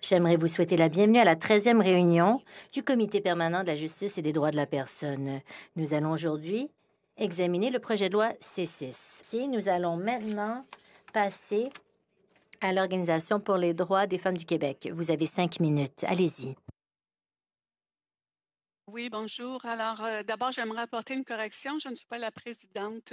J'aimerais vous souhaiter la bienvenue à la 13e réunion du Comité permanent de la justice et des droits de la personne. Nous allons aujourd'hui examiner le projet de loi C6. Nous allons maintenant passer à l'Organisation pour les droits des femmes du Québec. Vous avez 5 minutes. Allez-y. Oui, bonjour. Alors, d'abord, j'aimerais apporter une correction. Je ne suis pas la présidente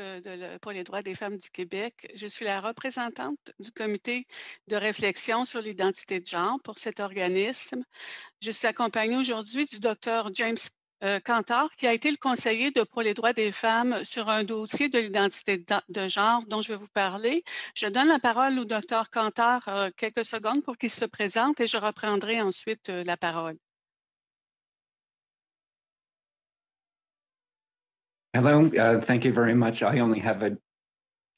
pour les droits des femmes du Québec. Je suis la représentante du comité de réflexion sur l'identité de genre pour cet organisme. Je suis accompagnée aujourd'hui du docteur James Cantor, qui a été le conseiller pour les droits des femmes sur un dossier de l'identité de genre dont je vais vous parler. Je donne la parole au docteur Cantor quelques secondes pour qu'il se présente et je reprendrai ensuite la parole. Hello, thank you very much. I only have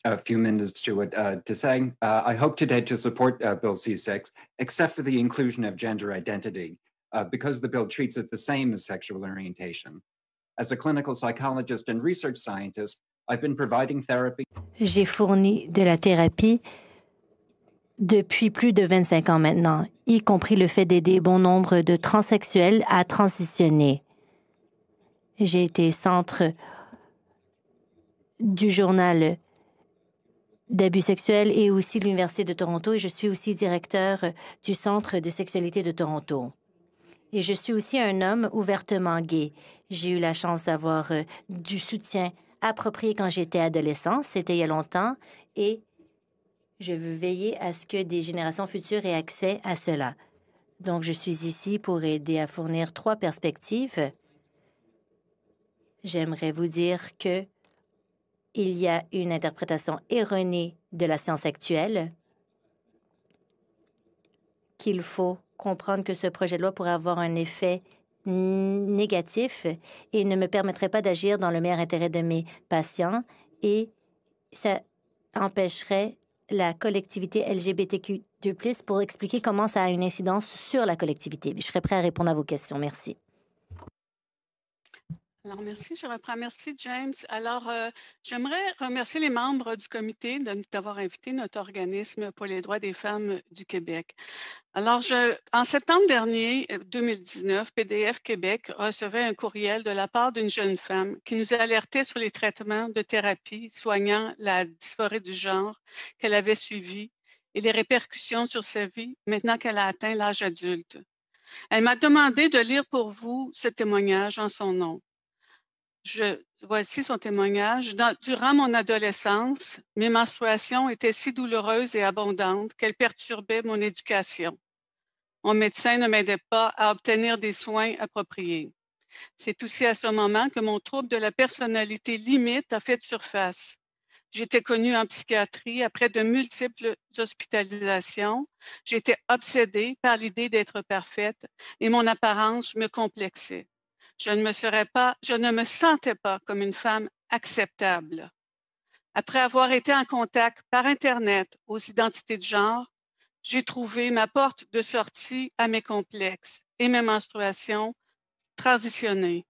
a few minutes to say. I hope today to support Bill C6, except for the inclusion of gender identity, because the bill treats it the same as sexual orientation. As a clinical psychologist and research scientist, I've been providing therapy. J'ai fourni de la thérapie depuis plus de 25 ans maintenant, y compris le fait d'aider bon nombre de transsexuels à transitionner. J'ai été centre du journal d'abus sexuels et aussi de l'Université de Toronto et je suis aussi directeur du Centre de sexualité de Toronto. Et je suis aussi un homme ouvertement gay. J'ai eu la chance d'avoir du soutien approprié quand j'étais adolescent, c'était il y a longtemps, et je veux veiller à ce que des générations futures aient accès à cela. Donc, je suis ici pour aider à fournir 3 perspectives. J'aimerais vous dire que il y a une interprétation erronée de la science actuelle, qu'il faut comprendre que ce projet de loi pourrait avoir un effet négatif et ne me permettrait pas d'agir dans le meilleur intérêt de mes patients et ça empêcherait la collectivité LGBTQ2+, pour expliquer comment ça a une incidence sur la collectivité. Je serais prêt à répondre à vos questions. Merci. Alors, merci, je reprends. Merci, James. Alors, j'aimerais remercier les membres du comité d'avoir invité notre organisme pour les droits des femmes du Québec. Alors, en septembre dernier, 2019, PDF Québec recevait un courriel de la part d'une jeune femme qui nous alertait sur les traitements de thérapie soignant la dysphorie du genre qu'elle avait suivis et les répercussions sur sa vie maintenant qu'elle a atteint l'âge adulte. Elle m'a demandé de lire pour vous ce témoignage en son nom. Voici son témoignage. Durant mon adolescence, mes menstruations étaient si douloureuses et abondantes qu'elles perturbaient mon éducation. Mon médecin ne m'aidait pas à obtenir des soins appropriés. C'est aussi à ce moment que mon trouble de la personnalité limite a fait surface. J'étais connue en psychiatrie après de multiples hospitalisations. J'étais obsédée par l'idée d'être parfaite et mon apparence me complexait. Je ne me sentais pas comme une femme acceptable. Après avoir été en contact par Internet aux identités de genre, j'ai trouvé ma porte de sortie à mes complexes et mes menstruations transitionnées.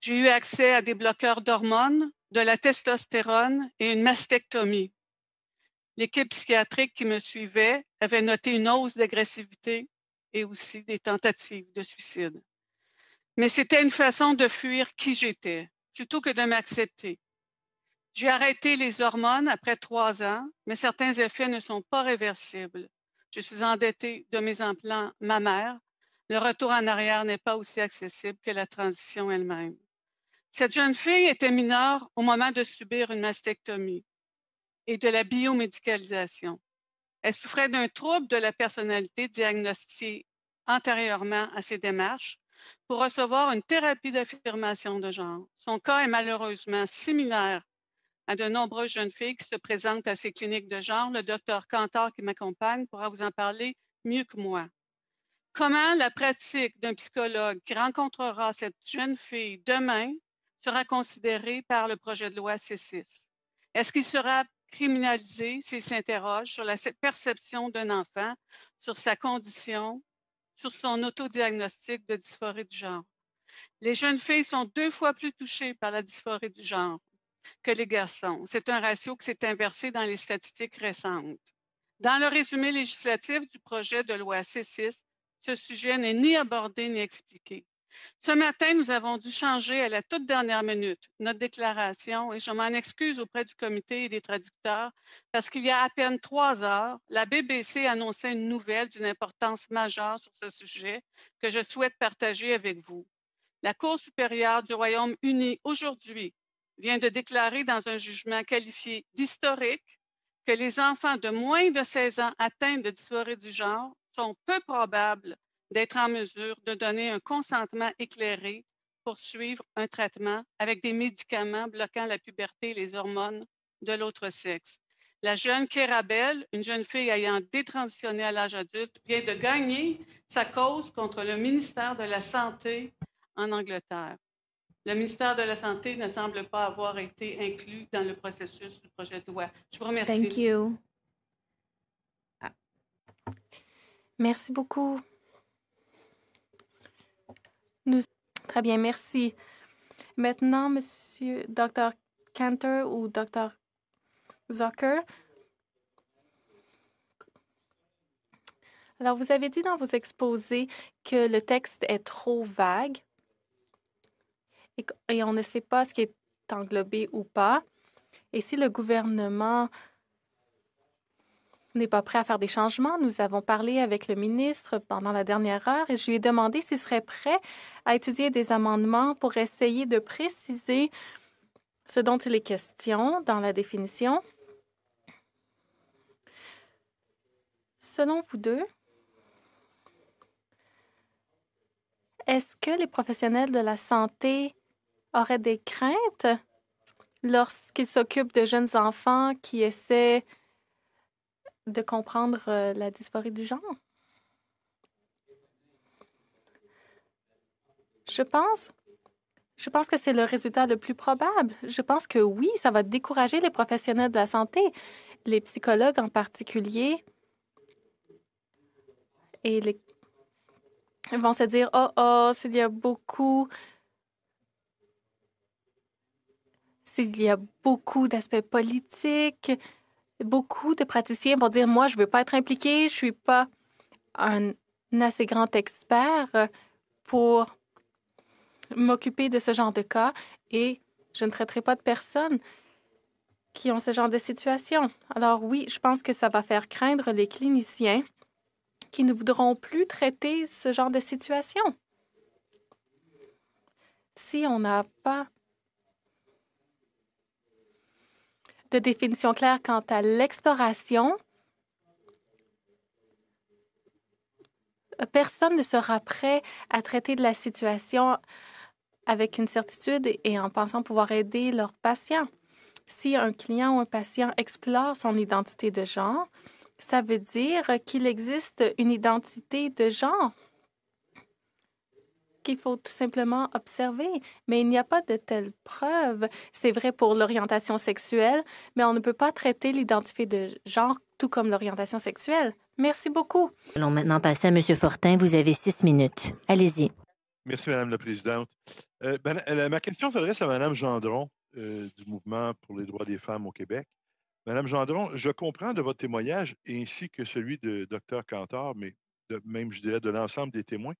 J'ai eu accès à des bloqueurs d'hormones, de la testostérone et une mastectomie. L'équipe psychiatrique qui me suivait avait noté une hausse d'agressivité et aussi des tentatives de suicide. Mais c'était une façon de fuir qui j'étais, plutôt que de m'accepter. J'ai arrêté les hormones après 3 ans, mais certains effets ne sont pas réversibles. Je suis endettée de mes implants mammaires. Le retour en arrière n'est pas aussi accessible que la transition elle-même. Cette jeune fille était mineure au moment de subir une mastectomie et de la biomédicalisation. Elle souffrait d'un trouble de la personnalité diagnostiqué antérieurement à ces démarches pour recevoir une thérapie d'affirmation de genre. Son cas est malheureusement similaire à de nombreuses jeunes filles qui se présentent à ces cliniques de genre. Le docteur Cantor qui m'accompagne pourra vous en parler mieux que moi. Comment la pratique d'un psychologue qui rencontrera cette jeune fille demain sera considérée par le projet de loi C6? Est-ce qu'il sera criminalisé s'il s'interroge sur la perception d'un enfant, sur sa condition, sur son autodiagnostic de dysphorie du genre? Les jeunes filles sont 2 fois plus touchées par la dysphorie du genre que les garçons. C'est un ratio qui s'est inversé dans les statistiques récentes. Dans le résumé législatif du projet de loi C6, ce sujet n'est ni abordé ni expliqué. Ce matin, nous avons dû changer à la toute dernière minute notre déclaration et je m'en excuse auprès du comité et des traducteurs parce qu'il y a à peine 3 heures, la BBC annonçait une nouvelle d'une importance majeure sur ce sujet que je souhaite partager avec vous. La Cour supérieure du Royaume-Uni aujourd'hui vient de déclarer dans un jugement qualifié d'historique que les enfants de moins de 16 ans atteints de dysphorie du genre sont peu probables d'être en mesure de donner un consentement éclairé pour suivre un traitement avec des médicaments bloquant la puberté et les hormones de l'autre sexe. La jeune Keira Bell, une jeune fille ayant détransitionné à l'âge adulte, vient de gagner sa cause contre le ministère de la Santé en Angleterre. Le ministère de la Santé ne semble pas avoir été inclus dans le processus du projet de loi. Je vous remercie. Thank you. Merci beaucoup. Très bien, merci. Maintenant, Monsieur Dr. Cantor ou Dr. Zucker. Alors, vous avez dit dans vos exposés que le texte est trop vague et on ne sait pas ce qui est englobé ou pas. Et si le gouvernement n'est pas prêt à faire des changements, nous avons parlé avec le ministre pendant la dernière heure et je lui ai demandé s'il serait prêt à étudier des amendements pour essayer de préciser ce dont il est question dans la définition. Selon vous deux, est-ce que les professionnels de la santé auraient des craintes lorsqu'ils s'occupent de jeunes enfants qui essaient de comprendre la dysphorie du genre? Je pense que c'est le résultat le plus probable. Je pense que oui, ça va décourager les professionnels de la santé, les psychologues en particulier, et ils vont se dire, s'il y a beaucoup d'aspects politiques, beaucoup de praticiens vont dire, moi, je ne veux pas être impliqué, je ne suis pas un assez grand expert pour m'occuper de ce genre de cas et je ne traiterai pas de personnes qui ont ce genre de situation. Alors oui, je pense que ça va faire craindre les cliniciens qui ne voudront plus traiter ce genre de situation. Si on n'a pas de définition claire quant à l'exploration, personne ne sera prêt à traiter de la situation avec une certitude et en pensant pouvoir aider leurs patients. Si un client ou un patient explore son identité de genre, ça veut dire qu'il existe une identité de genre qu'il faut tout simplement observer. Mais il n'y a pas de telles preuves. C'est vrai pour l'orientation sexuelle, mais on ne peut pas traiter l'identité de genre tout comme l'orientation sexuelle. Merci beaucoup. Allons maintenant passer à M. Fortin. Vous avez 6 minutes. Allez-y. Merci, Madame la Présidente. Ma question s'adresse à Madame Gendron du Mouvement pour les droits des femmes au Québec. Madame Gendron, je comprends de votre témoignage ainsi que celui de Dr. Cantor, mais même, je dirais, de l'ensemble des témoins.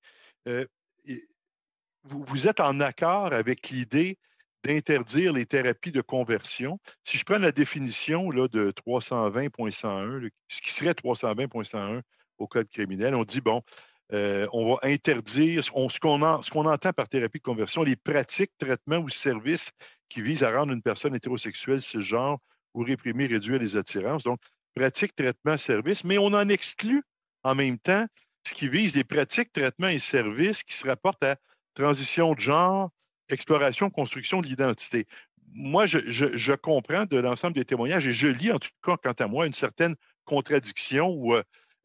Vous êtes en accord avec l'idée d'interdire les thérapies de conversion. Si je prends la définition là, de 320.101, ce qui serait 320.101 au Code criminel, on dit, bon, on va interdire ce qu'on entend par thérapie de conversion, les pratiques, traitements ou services qui visent à rendre une personne hétérosexuelle cisgenre ou réprimer, réduire les attirances. Donc, pratiques, traitements, services, mais on en exclut en même temps ce qui vise les pratiques, traitements et services qui se rapportent à transition de genre, exploration, construction de l'identité. Moi, je comprends de l'ensemble des témoignages et je lis, en tout cas, quant à moi, une certaine contradiction où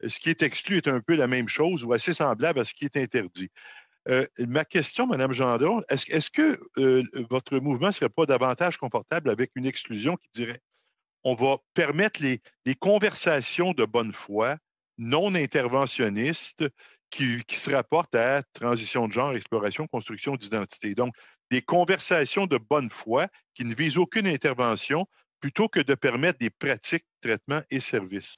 ce qui est exclu est un peu la même chose ou assez semblable à ce qui est interdit. Ma question, Mme Gendron, est-ce que votre mouvement ne serait pas davantage confortable avec une exclusion qui dirait on va permettre les conversations de bonne foi, non interventionnistes, qui se rapportent à transition de genre, exploration, construction d'identité. Donc, des conversations de bonne foi qui ne visent aucune intervention plutôt que de permettre des pratiques, traitements et services.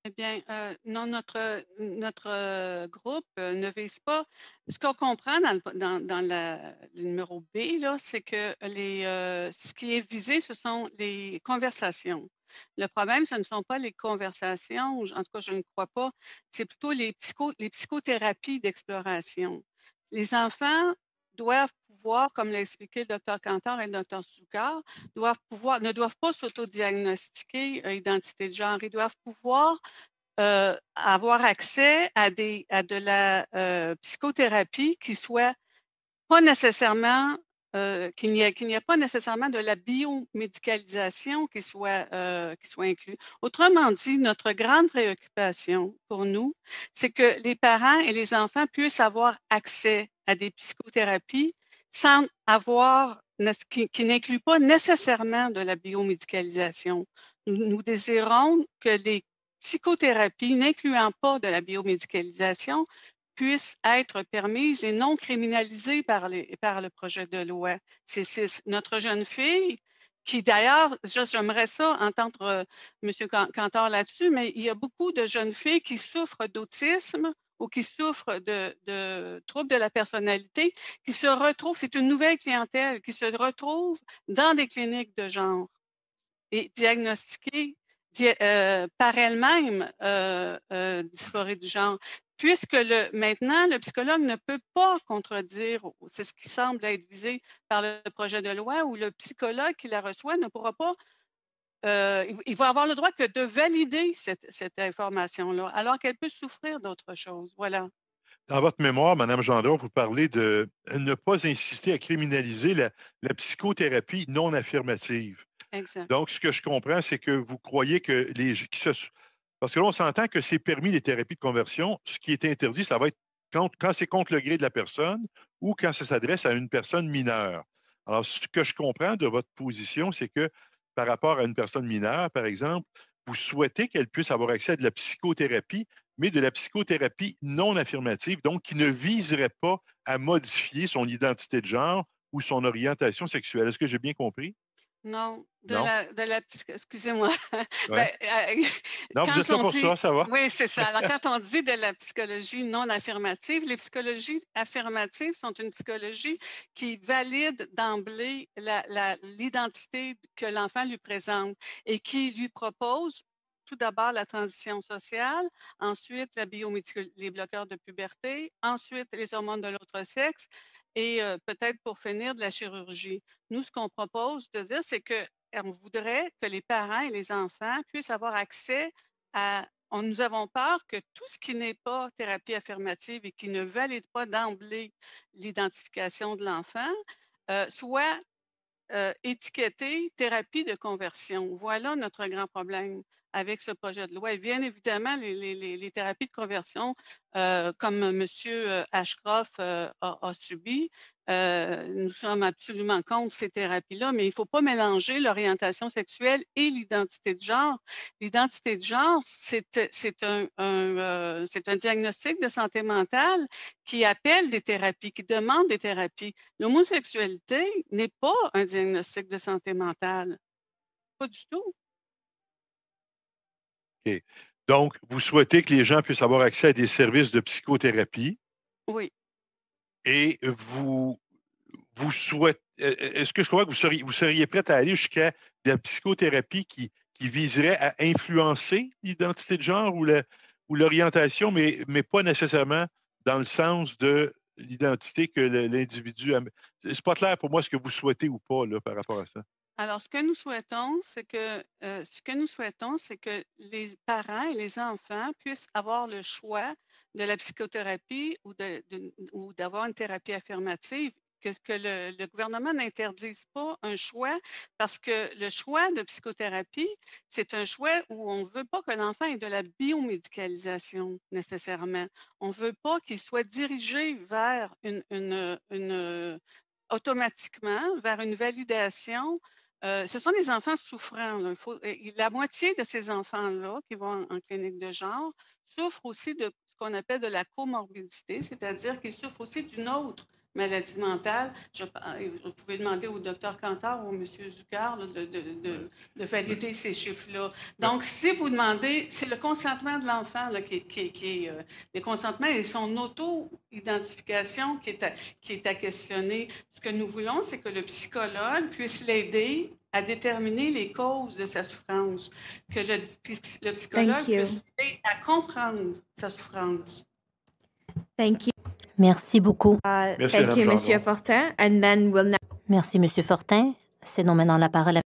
Eh bien, non, notre groupe ne vise pas. Ce qu'on comprend dans le numéro B, là, c'est que ce qui est visé, ce sont les conversations. Le problème, ce ne sont pas les conversations, en tout cas, je ne crois pas, c'est plutôt les psychothérapies d'exploration. Les enfants doivent pouvoir, comme l'a expliqué le docteur Cantor et le docteur Sucard, ne doivent pas s'autodiagnostiquer identité de genre. Ils doivent pouvoir avoir accès à de la psychothérapie qui soit pas nécessairement qu'il n'y ait pas nécessairement de la biomédicalisation qui soit inclue. Autrement dit, notre grande préoccupation pour nous, c'est que les parents et les enfants puissent avoir accès à des psychothérapies sans avoir, qui n'incluent pas nécessairement de la biomédicalisation. Nous désirons que les psychothérapies n'incluant pas de la biomédicalisation puissent être permises et non criminalisées par le projet de loi. C'est notre jeune fille qui, d'ailleurs, j'aimerais ça entendre M. Cantor là-dessus, mais il y a beaucoup de jeunes filles qui souffrent d'autisme ou qui souffrent de troubles de la personnalité, qui se retrouvent, c'est une nouvelle clientèle, qui se retrouve dans des cliniques de genre et diagnostiquées par elle-même dysphorie du genre. Puisque maintenant, le psychologue ne peut pas contredire, c'est ce qui semble être visé par le projet de loi, où le psychologue qui la reçoit ne pourra pas, il va avoir le droit que de valider cette information-là, alors qu'elle peut souffrir d'autre chose. Voilà. Dans votre mémoire, Mme Gendron, vous parlez de ne pas insister à criminaliser la psychothérapie non affirmative. Exact. Donc, ce que je comprends, c'est que vous croyez que parce que là, on s'entend que c'est permis les thérapies de conversion. Ce qui est interdit, ça va être quand c'est contre le gré de la personne ou quand ça s'adresse à une personne mineure. Alors, ce que je comprends de votre position, c'est que par rapport à une personne mineure, par exemple, vous souhaitez qu'elle puisse avoir accès à de la psychothérapie, mais de la psychothérapie non affirmative, donc qui ne viserait pas à modifier son identité de genre ou son orientation sexuelle. Est-ce que j'ai bien compris? Non, Non? excusez-moi. Ouais. Non, vous êtes là pour ça, ça va? Oui, c'est ça. Alors, quand on dit de la psychologie non affirmative, les psychologies affirmatives sont une psychologie qui valide d'emblée l'identité que l'enfant lui présente et qui lui propose tout d'abord la transition sociale, ensuite les bloqueurs de puberté, ensuite les hormones de l'autre sexe et peut-être pour finir de la chirurgie. Nous, ce qu'on propose de dire, c'est qu'on voudrait que les parents et les enfants puissent avoir accès à... Nous avons peur que tout ce qui n'est pas thérapie affirmative et qui ne valide pas d'emblée l'identification de l'enfant soit étiqueté thérapie de conversion. Voilà notre grand problème avec ce projet de loi. Et bien évidemment, les thérapies de conversion, comme M. Ashcroft a subi, nous sommes absolument contre ces thérapies-là, mais il ne faut pas mélanger l'orientation sexuelle et l'identité de genre. L'identité de genre, c'est un diagnostic de santé mentale qui appelle des thérapies, qui demande des thérapies. L'homosexualité n'est pas un diagnostic de santé mentale. Pas du tout. OK. Donc, vous souhaitez que les gens puissent avoir accès à des services de psychothérapie. Oui. Et vous souhaitez. Est-ce que je crois que vous seriez prête à aller jusqu'à de la psychothérapie qui viserait à influencer l'identité de genre ou l'orientation, mais pas nécessairement dans le sens de l'identité que l'individu a. C'est pas clair pour moi ce que vous souhaitez ou pas là, par rapport à ça. Alors, ce que nous souhaitons, c'est que les parents et les enfants puissent avoir le choix de la psychothérapie ou d'avoir une thérapie affirmative, que le gouvernement n'interdise pas un choix, parce que le choix de psychothérapie, c'est un choix où on ne veut pas que l'enfant ait de la biomédicalisation nécessairement. On ne veut pas qu'il soit dirigé vers automatiquement vers une validation. Ce sont des enfants souffrants. Là. La moitié de ces enfants-là qui vont en clinique de genre souffrent aussi de ce qu'on appelle de la comorbidité, c'est-à-dire qu'ils souffrent aussi d'une autre maladie mentale, vous pouvez demander au Dr Cantor ou au M. Zucker de valider ces chiffres-là. Donc, si vous demandez, c'est le consentement de l'enfant le consentement et son auto-identification qui est à questionner. Ce que nous voulons, c'est que le psychologue puisse l'aider à déterminer les causes de sa souffrance, que le psychologue puisse l'aider à comprendre sa souffrance. Thank you. Merci beaucoup. Merci, Thank you, Madame Monsieur Gendron. Fortin. And then we'll now... Merci, Monsieur Fortin. Cédons maintenant la parole à